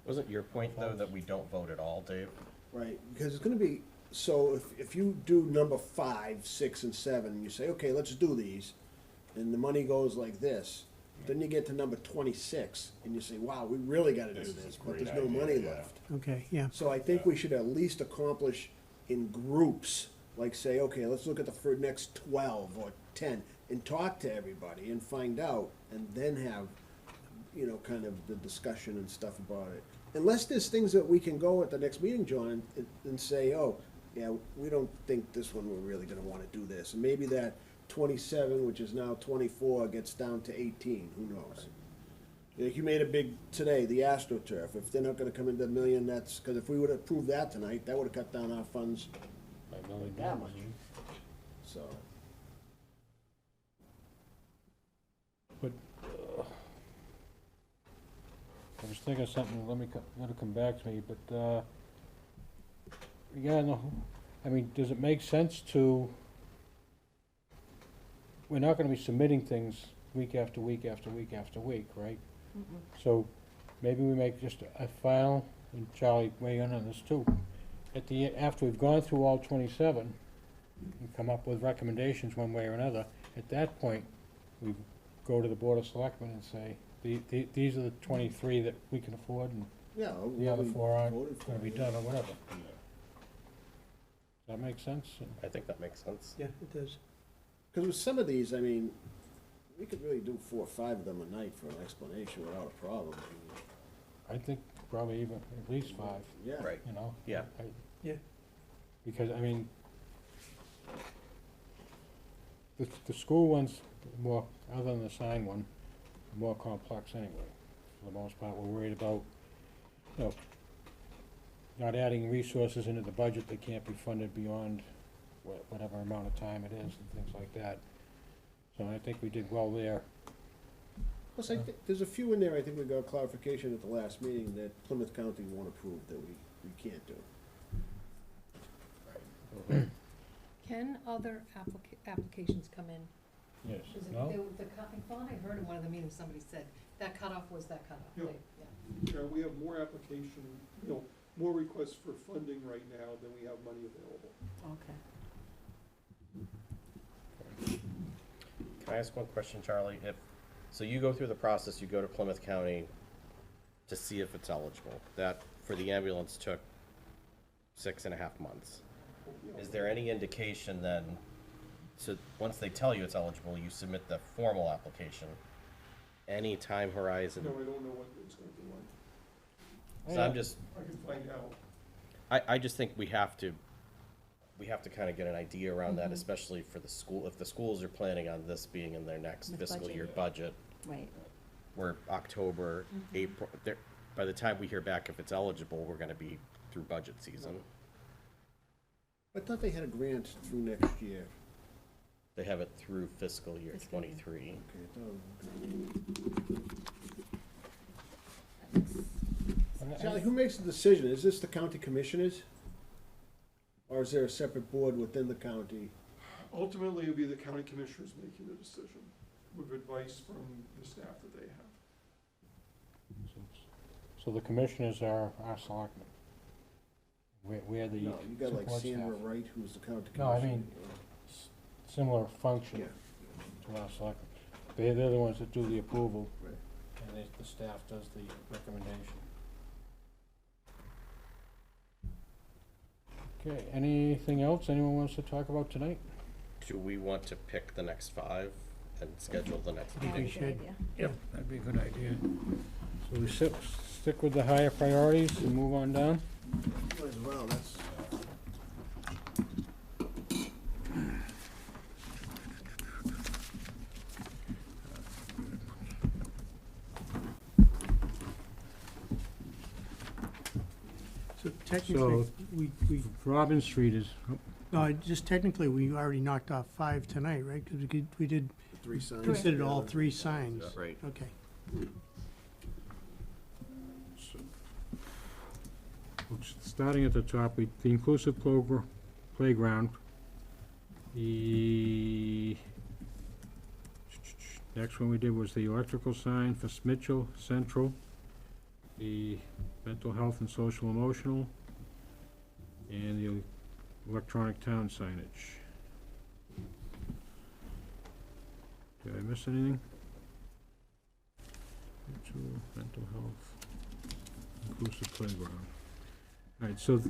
Wasn't your point, though, that we don't vote at all, Dave? Right, because it's gonna be, so if you do number 5, 6, and 7, you say, okay, let's do these, and the money goes like this, then you get to number 26, and you say, wow, we really gotta do This is a this, but great there's no idea, money yeah. left. Okay, yeah. So I think we should at least accomplish in groups, like say, okay, let's look at the next 12 or 10, and talk to everybody and find out, and then have, you know, kind of the discussion and stuff about it. Unless there's things that we can go at the next meeting, John, and say, oh, yeah, we don't think this one, we're really gonna wanna do this. And maybe that 27, which is now 24, gets down to 18, who knows? Like you made a big, today, the AstroTurf, if they're not gonna come into a million, that's, cause if we would've approved that tonight, that would've cut down our funds, By $1 million. that much. So. But, I was thinking of something, let it come back to me, but, yeah, no, I mean, does it make sense to, we're not gonna be submitting things week after week after week after week, right? So, maybe we make just a file, and Charlie weigh in on this too, after we've gone through all 27, and come up with recommendations one way or another, at that point, we go to the Board of Selectmen and say, these are the 23 that we can afford, and Yeah. the other 4 aren't voted for gonna be it. done, or whatever. Does that make sense? I think that makes sense. Yeah, it does. Cause with some of these, I mean, we could really do 4 or 5 of them a night for an explanation without a problem. I think probably even at least 5, Yeah. Right. you know? Yeah. Yeah. Because, I mean, the school ones, more, other than the sign one, are more complex anyway. For the most part, we're worried about, you know, not adding resources into the budget that can't be funded beyond whatever amount of time it is and things like that. So I think we did well there. Plus, I think, there's a few in there, I think we got clarification at the last meeting that Plymouth County won't approve, that we can't do. Can other applications come in? Yes, Is it, no? the cut, I thought I heard in one of the meetings, somebody said, that cutoff was that cutoff. Yeah. Yeah. We have more application, more requests for funding right now than we have money available. Okay. Can I ask one question, Charlie? So you go through the process, you go to Plymouth County to see if it's eligible. That, for the ambulance, took 6.5 months. Is there any indication then, so once they tell you it's eligible, you submit the formal application? Any time horizon? No, I don't know what it's gonna be like. So I'm just, I can find out. I just think we have to kind of get an idea around that, especially for the school. If the schools are planning on this being in their next The fiscal budget. year budget, Right. where October, April, by the time we hear back if it's eligible, we're gonna be through budget season. I thought they had a grant through next year. They have it through fiscal year Fiscal year. 23. Okay, I thought And I- Charlie, who makes the decision? Is this the county commissioners? Or is there a separate board within the county? Ultimately, it'll be the county commissioners making the decision with advice from the staff that they have. So the commissioners are our selectmen. We're the No, you got like support Sandra staff. Wright, who's the county No, I commissioner. mean- Similar function Yeah. to our selectmen. They're the ones that do the approval, Right. and the staff does the recommendation. Okay, anything else anyone wants to talk about tonight? Do we want to pick the next 5 and schedule the next think we meeting? should. Yep, that'd be a good idea. So we stick with the higher priorities and move on down? Might as well, that's. So technically, So- we, Robin Street is, no, just technically, we already knocked off 5 tonight, right? Because we did, Three signs. considered all 3 signs. Right. Okay. starting at the top, the inclusive playground. The next one we did was the electrical sign for Mitchell Central, the mental health and social emotional, and the electronic town signage. Did I miss anything? Mental health, inclusive playground. All right, so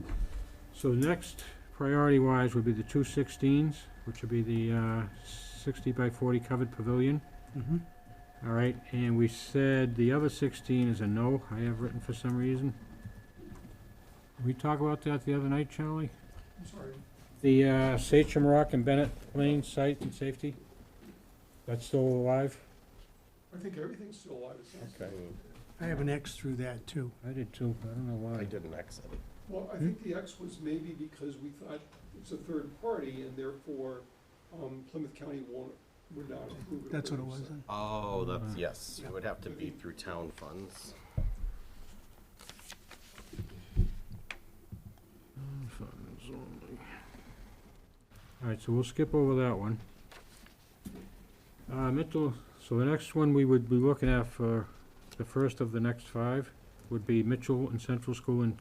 next, priority-wise, would be the 216s, which would be the 60 by 40 covered pavilion. Mm-hmm. All right, and we said the other 16 is a no, I have written for some reason. Did we talk about that the other night, Charlie? I'm sorry. The Sachem Rock and Bennett Lane site and safety? That's still alive? I think everything's still alive, it sounds. Okay. I have an X through that, too. I did too, I don't know why. I didn't exit it. Well, I think the X was maybe because we thought it's a third party and therefore, Plymouth County would not approve it. That's what it for was us. then. Oh, that's, Uh-huh. yes, it would have to be through town funds. Funds only. All right, so we'll skip over that one. So the next one we would be looking at for the first of the next 5 would be Mitchell and Central School and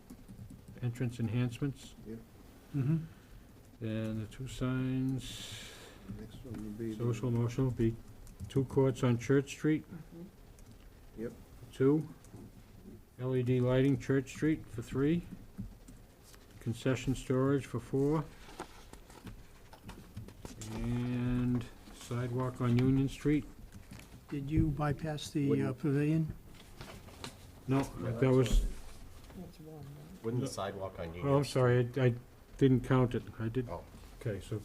entrance enhancements. Mm-hmm. And the 2 signs, Next one would be. the- social emotional, be 2 courts on Church Street. Yep. 2, LED lighting Church Street for 3, concession storage for 4, and sidewalk on Union Street. Did you bypass the Wouldn't- pavilion? No, that was, That's one, right? Wouldn't the sidewalk on Union? oh, I'm sorry, I didn't count it, I did, Oh. okay, so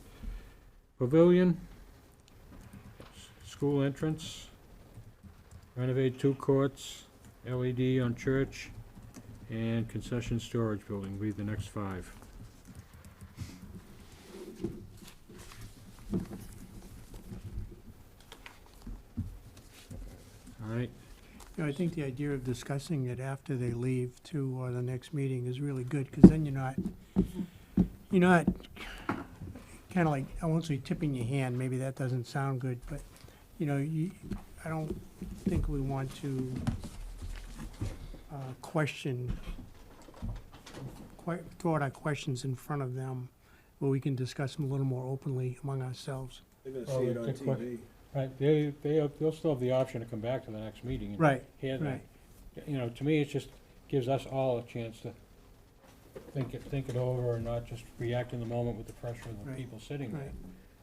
pavilion, school entrance, renovate 2 courts, LED on Church, and concession storage building will be the next 5. All right, You know, I think the idea of discussing it after they leave to the next meeting is really good, because then you're not kind of like, I won't say tipping your hand, maybe that doesn't sound good, but, you know, I don't think we want to throw out our questions in front of them, where we can discuss them a little more openly among ourselves. They're gonna Well, see it the on quick- TV. right, they'll still have the option to come back to the next meeting and Right, hear that. right. You know, to me, it just gives us all a chance to think it over and not just react in the moment with the pressure of the Right, people sitting there.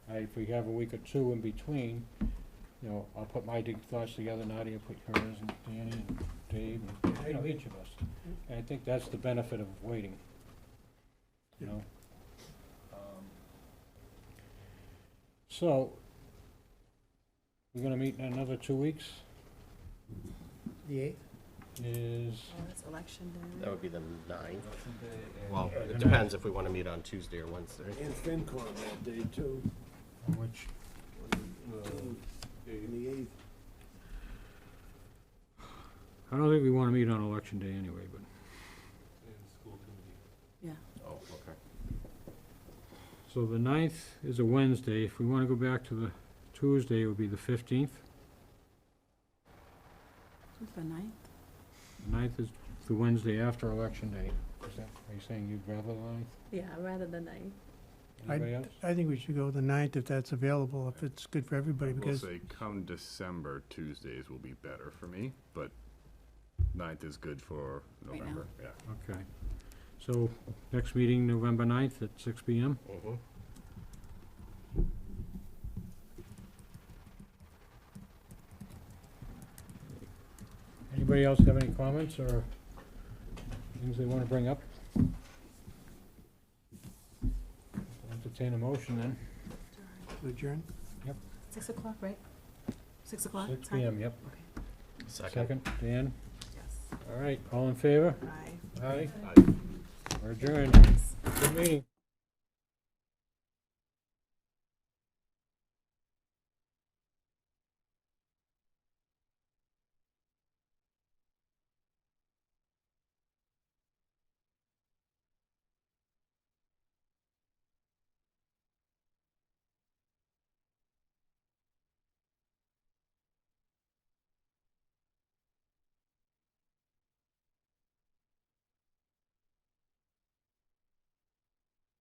right. If we have a week or two in between, you know, I'll put my thoughts together, Nadia put hers, and Danny and Dave, and, you know, each of us. And I think that's the benefit of waiting, you know? So, we're gonna meet in another 2 weeks, The 8th? is, Oh, it's election That day. would be the 9th. Well, it depends if we want to meet on Tuesday or Wednesday. And FinCon that day too, which, on the 8th. I don't think we wanna meet on election day anyway, but, Yeah. Oh, okay. so the 9th is a Wednesday. If we wanna go back to the Tuesday, it would be the 15th. What's the ninth? The 9th is the Wednesday after election day. Are you saying you'd rather the 9th? Yeah, rather than ninth. Anybody else? I think we should go the 9th if that's available, if it's good for everybody, We'll because, say come December, Tuesdays will be better for me, but 9th is good for Right now. November, yeah. Okay. So, next meeting, November 9th at 6 PM? Mhm. Anybody else have any comments or things they wanna bring up? Entertain a motion then. to adjourn. 6 o'clock, right? 6 o'clock? 6 time? PM, yep. Second. Dan? Yes. All right, all in favor? Aye. Aye. Aye. We're adjourned. Thanks. Good meeting.